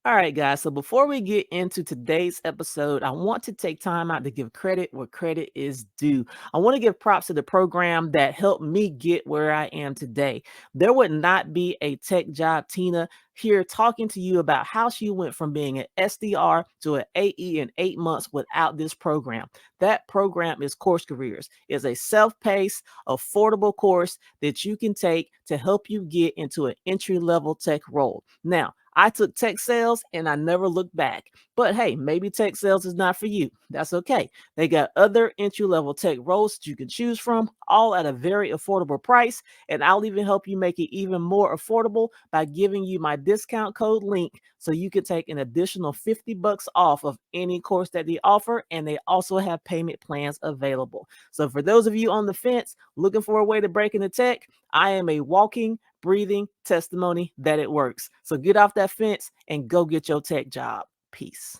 All right, guys. So before we get into today's episode, I want to take time out to give credit where credit is due. I want to give props to the program that helped me get where I am today. There would not be a tech job, Tina, here talking to you about how she went from being an SDR to an AE in 8 months without this program. That program is Course Careers. It's a self-paced, affordable course that you can take to help you get into an entry-level tech role. Now, I took tech sales and I never looked back. But hey, maybe tech sales is not for you. That's okay. They got other entry level tech roles that you can choose from, all at a very affordable price. And I'll even help you make it even more affordable by giving you my discount code link so you can take an additional $50 off of any course that they offer. And they also have payment plans available. So for those of you on the fence looking for a way to break into tech, I am a walking, breathing testimony that it works. So get off that fence and go get your tech job. Peace.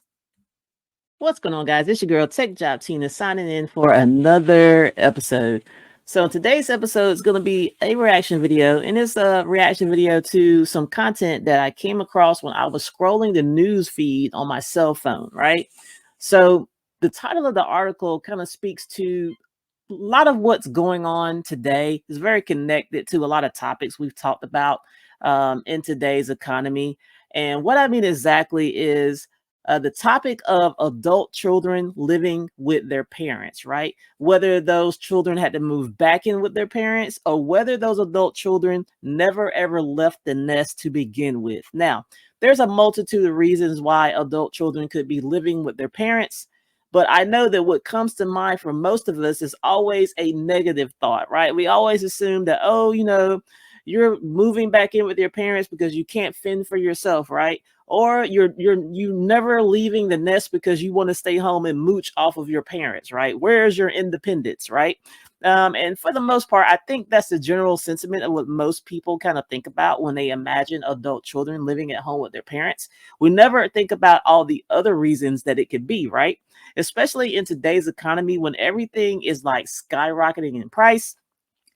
What's going on, guys? It's your girl, Tech Job Tina, signing in for another episode. So today's episode is going to be a reaction video, and it's a reaction video to some content that I came across when I was scrolling the news feed on my cell phone, right? So the title of the article kind of speaks to a lot of what's going on today. Is very connected to a lot of topics we've talked about in today's economy. And what I mean exactly is the topic of adult children living with their parents, right? Whether those children had to move back in with their parents or whether those adult children never ever left the nest to begin with. Now, there's a multitude of reasons why adult children could be living with their parents. But I know that what comes to mind for most of us is always a negative thought, right? We always assume that, oh, you're moving back in with your parents because you can't fend for yourself, right? Or you never leaving the nest because you want to stay home and mooch off of your parents, right? Where's your independence, right? And for the most part, I think that's the general sentiment of what most people kind of think about when they imagine adult children living at home with their parents. We never think about all the other reasons that it could be, right? Especially in today's economy when everything is like skyrocketing in price,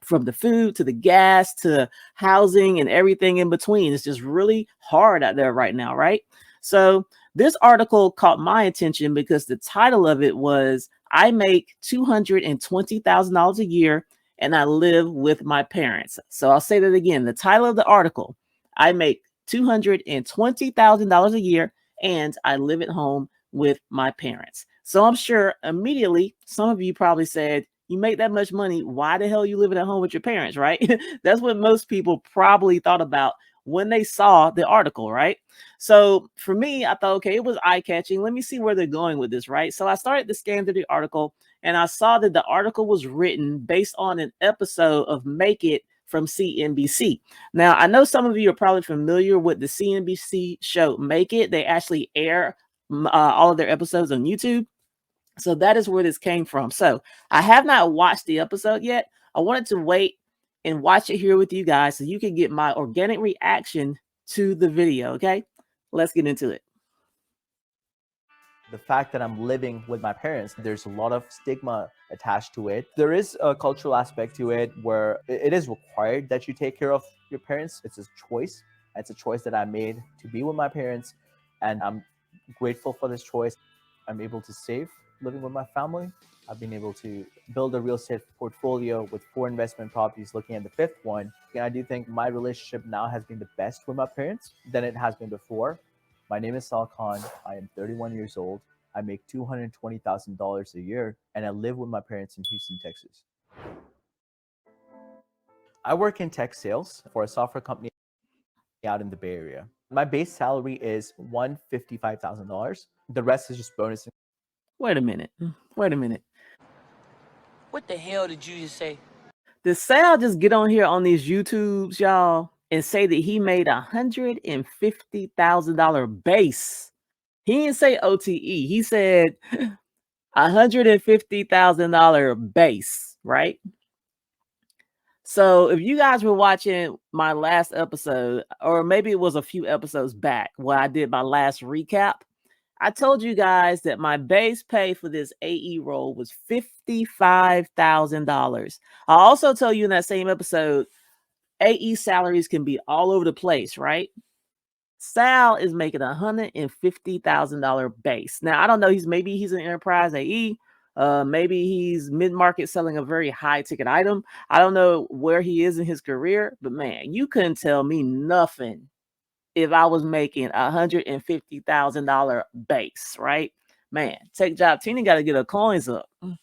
from the food to the gas to housing and everything in between. It's just really hard out there right now, right? So this article caught my attention because the title of it was I make $220,000 a year and I live with my parents. So I'll say that again. The title of the article, I make $220,000 a year and I live at home with my parents. So I'm sure immediately some of you probably said, you make that much money, why the hell are you living at home with your parents, right? That's what most people probably thought about when they saw the article, right? So for me, I thought, okay, it was eye-catching. Let me see where they're going with this, right? So I started to scan through the article and I saw that the article was written based on an episode of Make It from CNBC. Now, I know some of you are probably familiar with the CNBC show Make It. They actually air all of their episodes on YouTube. So that is where this came from. So I have not watched the episode yet. I wanted to wait and watch it here with you guys so you can get my organic reaction to the video. Okay, let's get into it. The fact that I'm living with my parents, there's a lot of stigma attached to it. There is a cultural aspect to it where it is required that you take care of your parents. It's a choice. It's a choice that I made to be with my parents, and I'm grateful for this choice. I'm able to save living with my family. I've been able to build a real estate portfolio with 4 investment properties, looking at the 5th one. And I do think my relationship now has been the best with my parents than it has been before. My name is Sal Khan. I am 31 years old. I make $220,000 a year, and I live with my parents in Houston, Texas. I work in tech sales for a software company out in the Bay Area. My base salary is $155,000. The rest is just bonus. Wait a minute. Wait a minute. What the hell did you just say? Did Sal just get on here on these YouTubes, y'all, and say that he made $150,000 base? He didn't say OTE. He said $150,000 base, right? So if you guys were watching my last episode, or maybe it was a few episodes back where I did my last recap, I told you guys that my base pay for this AE role was $55,000. I also told you in that same episode, AE salaries can be all over the place, right? Sal is making $150,000 base. Now, I don't know, maybe he's an enterprise AE. Maybe he's mid-market selling a very high ticket item. I don't know where he is in his career, but man, you couldn't tell me nothing if I was making $150,000 base, right? Man, Tech Job Tina got to get her coins up. And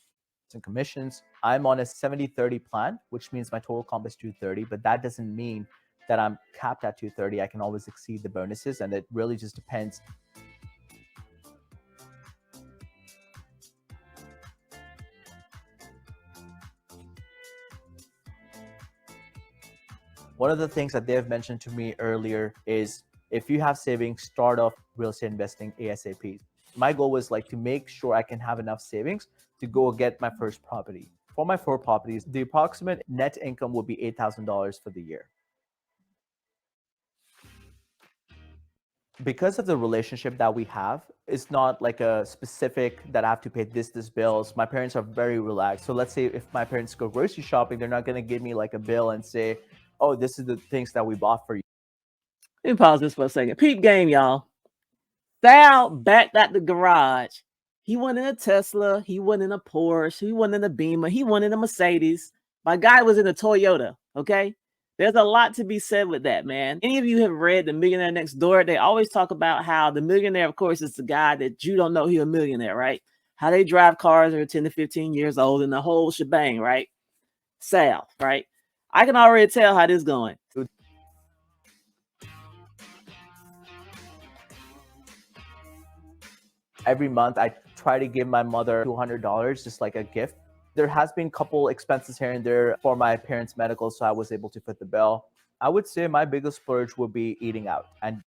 commissions. I'm on a 70-30 plan, which means my total comp is 230, but that doesn't mean that I'm capped at 230. I can always exceed the bonuses, and it really just depends. One of the things that they've mentioned to me earlier is if you have savings, start off real estate investing ASAP. My goal was like to make sure I can have enough savings to go get my first property. For my 4 properties, the approximate net income will be $8,000 for the year. Because of the relationship that we have, it's not like a specific that I have to pay this bills. My parents are very relaxed. So let's say if my parents go grocery shopping, they're not going to give me like a bill and say, oh, this is the things that we bought for you. Let me pause this for a second. Peep game, y'all. Sal backed at the garage. He went in a Tesla. He went in a Porsche. He went in a Beamer. He went in a Mercedes. My guy was in a Toyota. Okay. There's a lot to be said with that, man. Any of you have read The Millionaire Next Door? They always talk about how the millionaire, of course, is the guy that you don't know he's a millionaire, right? How they drive cars that are 10 to 15 years old and the whole shebang, right? Sal, right? I can already tell how this is going. Every month, I try to give my mother $200 just like a gift. There has been a couple expenses here and there for my parents' medical, so I was able to foot the bill. I would say my biggest splurge would be eating out. And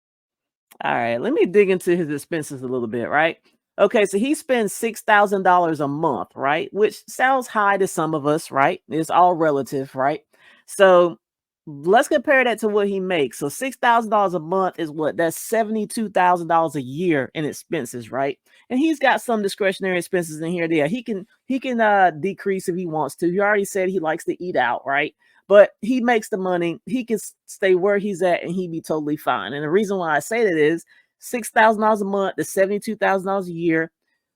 all right, let me dig into his expenses a little bit, right? Okay, so he spends $6,000 a month, right? Which sounds high to some of us, right? It's all relative, right? So let's compare that to what he makes. So $6,000 a month is what? That's $72,000 a year in expenses, right? And he's got some discretionary expenses in here. There, he can decrease if he wants to. He already said he likes to eat out, right? But he makes the money. He can stay where he's at, and he'd be totally fine. And the reason why I say that is $6,000 a month to $72,000 a year.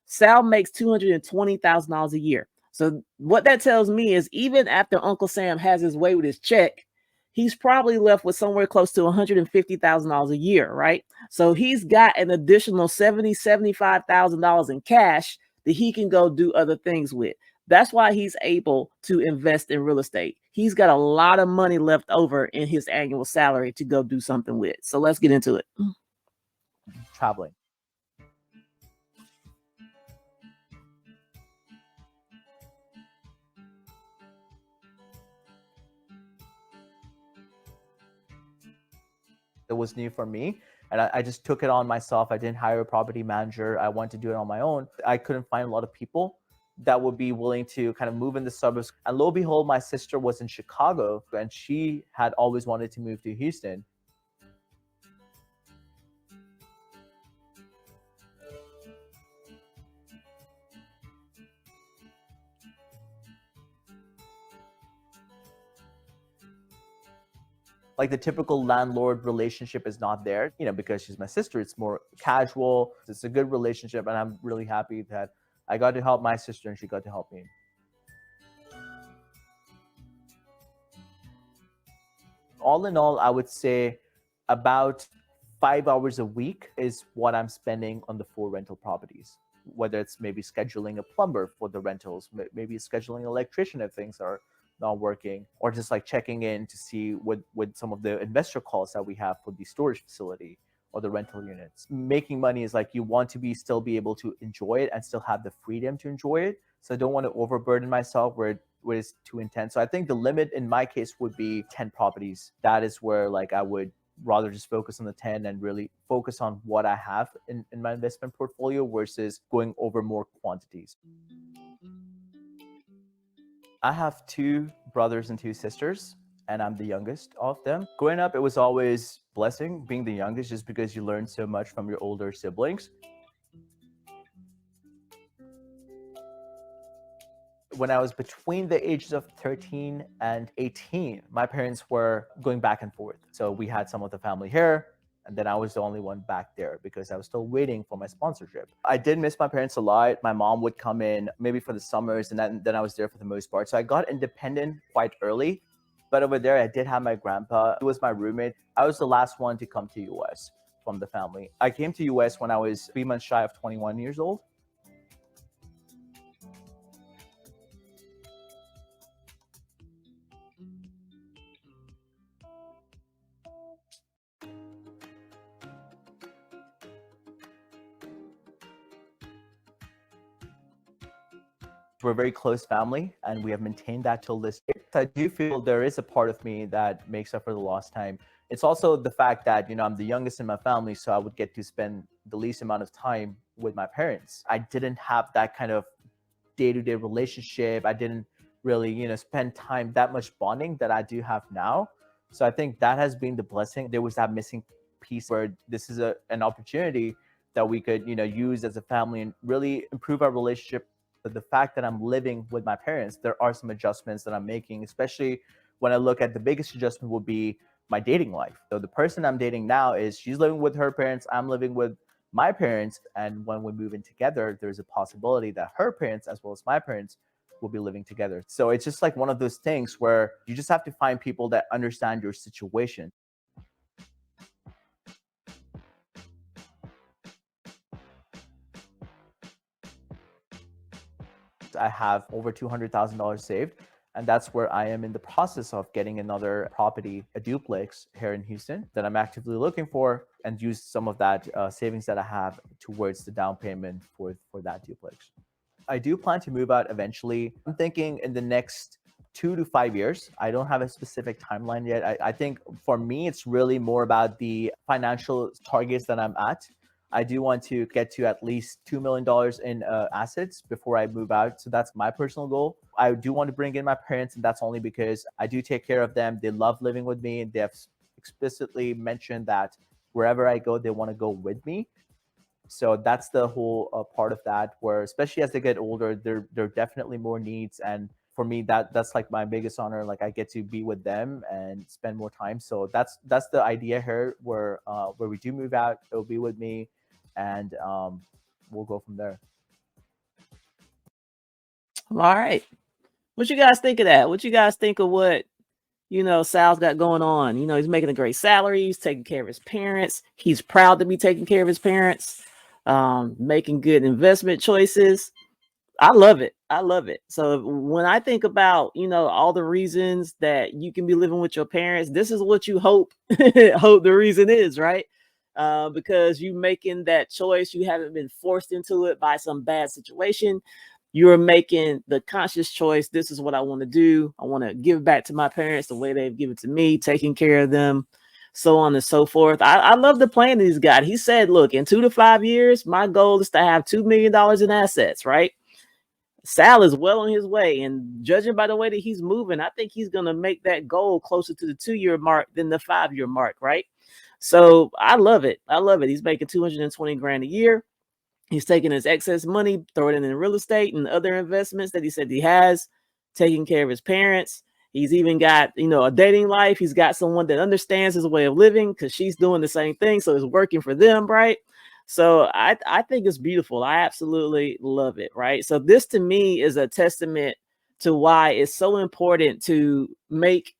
Sal makes $220,000 a year. So what that tells me is even after Uncle Sam has his way with his check, he's probably left with somewhere close to $150,000 a year, right? So he's got an additional $75,000 in cash that he can go do other things with. That's why he's able to invest in real estate. He's got a lot of money left over in his annual salary to go do something with. So let's get into it. traveling. It was new for me, and I just took it on myself. I didn't hire a property manager. I wanted to do it on my own. I couldn't find a lot of people that would be willing to kind of move in the suburbs. And lo and behold, my sister was in Chicago, and she had always wanted to move to Houston. Like the typical landlord relationship is not there, because she's my sister. It's more casual. It's a good relationship, and I'm really happy that I got to help my sister and she got to help me. All in all, I would say about 5 hours a week is what I'm spending on the 4 rental properties. Whether it's maybe scheduling a plumber for the rentals, maybe scheduling an electrician if things are not working, or just like checking in to see what some of the investor calls that we have for the storage facility or the rental units. Making money is like you want to still be able to enjoy it and still have the freedom to enjoy it. So I don't want to overburden myself where it's too intense. So I think the limit in my case would be 10 properties. That is where like I would rather just focus on the 10 and really focus on what I have in my investment portfolio versus going over more quantities. I have 2 brothers and 2 sisters, and I'm the youngest of them. Growing up, it was always a blessing being the youngest just because you learn so much from your older siblings. When I was between the ages of 13 and 18, my parents were going back and forth. So we had some of the family here, And then I was the only one back there because I was still waiting for my sponsorship. I did miss my parents a lot. My mom would come in maybe for the summers, and then I was there for the most part. So I got independent quite early. But over there, I did have my grandpa. He was my roommate. I was the last one to come to US from the family. I came to US when I was 3 months shy of 21 years old. We're a very close family, and we have maintained that till this day. I do feel there is a part of me that makes up for the lost time. It's also the fact that, I'm the youngest in my family, so I would get to spend the least amount of time with my parents. I didn't have that kind of day-to-day relationship. I didn't really, spend time that much bonding that I do have now. So I think that has been the blessing. There was that missing piece where this is an opportunity that we could, use as a family and really improve our relationship. But the fact that I'm living with my parents, there are some adjustments that I'm making, especially when I look at the biggest adjustment would be my dating life. So the person I'm dating now she's living with her parents, I'm living with my parents. And when we move in together, there's a possibility that her parents, as well as my parents, will be living together. So it's just like one of those things where you just have to find people that understand your situation. I have over $200,000 saved, and that's where I am in the process of getting another property, a duplex here in Houston that I'm actively looking for, and use some of that savings that I have towards the down payment for that duplex. I do plan to move out eventually. I'm thinking in the next 2 to 5 years. I don't have a specific timeline yet. I think for me, it's really more about the financial targets that I'm at. I do want to get to at least $2 million in assets before I move out. So that's my personal goal. I do want to bring in my parents, and that's only because I do take care of them. They love living with me, and they have explicitly mentioned that wherever I go, they want to go with me. So that's the whole part of that, where especially as they get older, there are definitely more needs. And for me, that's like my biggest honor. Like, I get to be with them and spend more time. So that's the idea here, where we do move out, it'll be with me, and we'll go from there. All right. What you guys think of that? What you guys think of what, Sal's got going on? He's making a great salary. He's taking care of his parents. He's proud to be taking care of his parents, making good investment choices. I love it. I love it. So when I think about, all the reasons that you can be living with your parents, this is what you hope the reason is, right? Because you making that choice, you haven't been forced into it by some bad situation. You're making the conscious choice. This is what I want to do. I want to give back to my parents the way they've given to me, taking care of them, so on and so forth. I love the plan that he's got. He said, look, in 2 to 5 years, my goal is to have $2 million in assets, right? Sal is well on his way, and judging by the way that he's moving, I think he's going to make that goal closer to the 2-year mark than the 5-year mark, right? So I love it. I love it. He's making 220 grand a year. He's taking his excess money, throwing it in real estate and other investments that he said he has, taking care of his parents. He's even got, a dating life. He's got someone that understands his way of living because she's doing the same thing. So it's working for them, right? So I think it's beautiful. I absolutely love it, right? So this to me is a testament to why it's so important to make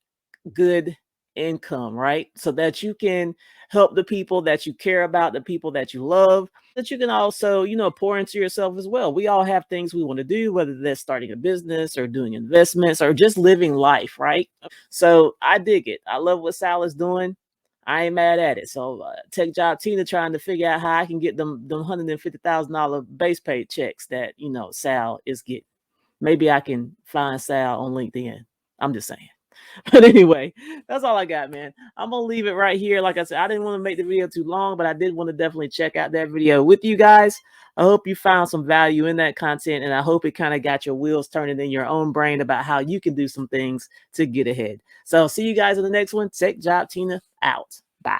good income, right? So that you can help the people that you care about, the people that you love, that you can also, pour into yourself as well. We all have things we want to do, whether that's starting a business or doing investments or just living life, right? So I dig it. I love what Sal is doing. I ain't mad at it. So Tech Job Tina trying to figure out how I can get them $150,000 base pay checks that, Sal is getting. Maybe I can find Sal on LinkedIn. I'm just saying. But anyway, that's all I got, man. I'm going to leave it right here. Like I said, I didn't want to make the video too long, but I did want to definitely check out that video with you guys. I hope you found some value in that content, and I hope it kind of got your wheels turning in your own brain about how you can do some things to get ahead. So see you guys in the next one. Tech Job Tina out. Bye.